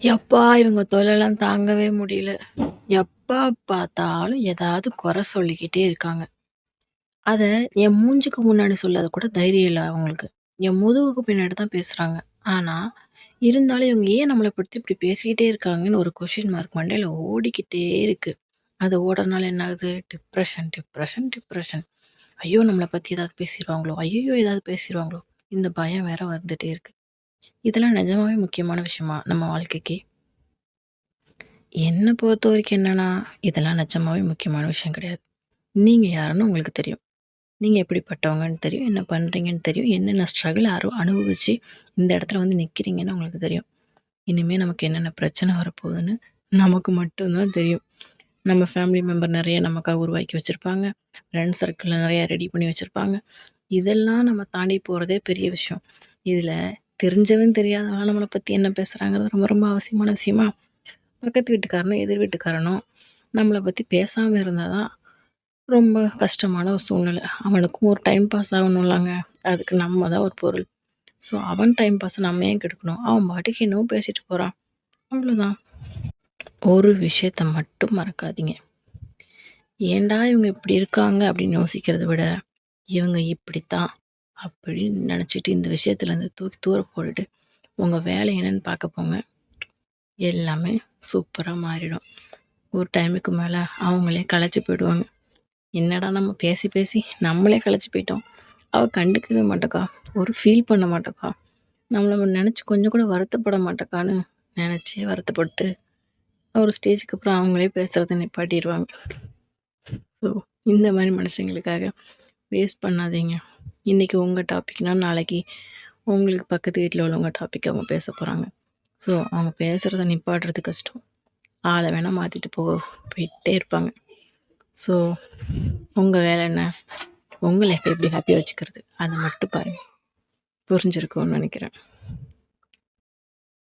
யப்பா! இவங்க தொல்லைலாம் தாங்கவே முடியல. எப்ப பார்த்தாலும் ஏதாவது குறை சொல்லிக்கிட்டே இருக்காங்க. அத என் மூஞ்சுக்கு முன்னாடி சொல்லாத கூட தைரியம் இல்ல அவங்களுக்கு. என் முதுகுக்கு பின்னாடி தான் பேசுறாங்க. ஆனா, இருந்தாலும் இவங்க ஏன் நம்மள பத்தி இப்படி பேசிக்கிட்டே இருக்காங்கன்னு ஒரு கொஸ்டின் மார்க் மண்டையில ஓடிக்கிட்டே இருக்கு. அது ஓடுறனால என்ன ஆகுது? Depression, depression, depression. ஐயோ! நம்மள பத்தி ஏதாவது பேசிருவாங்களோ? ஐய்யய்யோ! ஏதாவது பேசிருவாங்களோ? இந்த பயம் வேற வந்துட்டே இருக்கு. இதெல்லாம் நிஜமாவே முக்கியமான விஷயமா நம்ம வாழ்க்கைக்கு? என்ன பொறுத்தவரைக்கும் என்னன்னா, இதெல்லாம் நிஜமாவே முக்கியமான விஷயம் கிடையாது. நீங்க யாருன்னு உங்களுக்கு தெரியும். நீங்க எப்படிப்பட்டவங்கன்னு தெரியும். என்ன பண்றீங்கன்னு தெரியும். என்னென்ன ஸ்ட்ரகிள் அனுபவிச்சு இந்த இடத்துல வந்து நிக்கிறீங்கன்னு உங்களுக்கு தெரியும். இனிமே நமக்கு என்னென்ன பிரச்சனை வரப்போகுதுன்னு நமக்கு மட்டும் தான் தெரியும். நம்ம ஃபேமிலி மெம்பர் நெறைய நமக்காக உருவாக்கி வச்சிருப்பாங்க. ஃப்ரெண்ட் சர்க்கிள்ல நெறைய ரெடி பண்ணி வச்சிருப்பாங்க. இதெல்லாம் நம்ம தாண்டி போறதே பெரிய விஷயம். இதில தெரிஞ்சவன் தெரியாதவன்லாம் நம்மள பத்தி என்ன பேசுறாங்கிறது ரொம்ப ரொம்ப அவசியமான விஷயமா? பக்கத்து வீட்டுக்காரனோ, எதிர் வீட்டுக்காரனோ நம்மள பத்தி பேசாம இருந்தா தான் ரொம்ப கஷ்டமான ஒரு சூழ்நிலை. அவனுக்கும் ஒரு டைம் பாஸ் ஆகணும்லங்க. அதுக்கு நம்ம தான் ஒரு பொருள். ஸோ அவன் டைம் பாஸ நம்ம ஏன் கெடுக்கணும்? அவன் பாட்டுக்கு என்னவோ பேசிட்டு போறான். அவ்வளோதான். ஒரு விஷயத்த மட்டும் மறக்காதீங்க. ஏன்டா இவங்க இப்படி இருக்காங்க அப்படின்னு யோசிக்கிறத விட, இவங்க இப்படித்தான் அப்படின்னு நெனச்சுட்டு இந்த விஷயத்துலேருந்து தூக்கி தூர போட்டுட்டு, உங்க வேலை என்னன்னு பார்க்க போங்க. எல்லாமே சூப்பரா மாறிடும். ஒரு டைமுக்கு மேல அவங்களே களைச்சு போயிடுவாங்க. என்னடா நம்ம பேசி பேசி நம்மளே களைச்சு போயிட்டோம். அவ கண்டுக்கவே மாட்டக்கா. ஒரு ஃபீல் பண்ண மாட்டக்கா. நம்மள நெனச்சு கொஞ்சம் கூட வருத்தப்பட மாட்டக்கான்னு நெனச்சே வருத்தப்பட்டு, ஒரு ஸ்டேஜுக்கு அப்புறம் அவங்களே பேசுறத நிப்பாட்டிருவாங்க. ஸோ இந்த மாரி மனுஷங்களுக்காக வேஸ்ட் பண்ணாதீங்க. இன்னைக்கு உங்க டாபிக்னா, நாளைக்கு உங்களுக்கு பக்கத்து வீட்ல உள்ளவங்க டாபிக் அவங்க பேச போறாங்க. ஸோ அவங்க பேசுறத நிப்பாட்டுறது கஷ்டம். ஆள வேணா மாத்திட்டு போயிட்டே இருப்பாங்க. ஸோ உங்க வேலை என்ன? உங்க லைஃப்ப எப்படி ஹாப்பியா வச்சுக்கிறது? அத மட்டும் பாருங்க. புரிஞ்சிருக்கும்னு நெனைக்கிறேன்.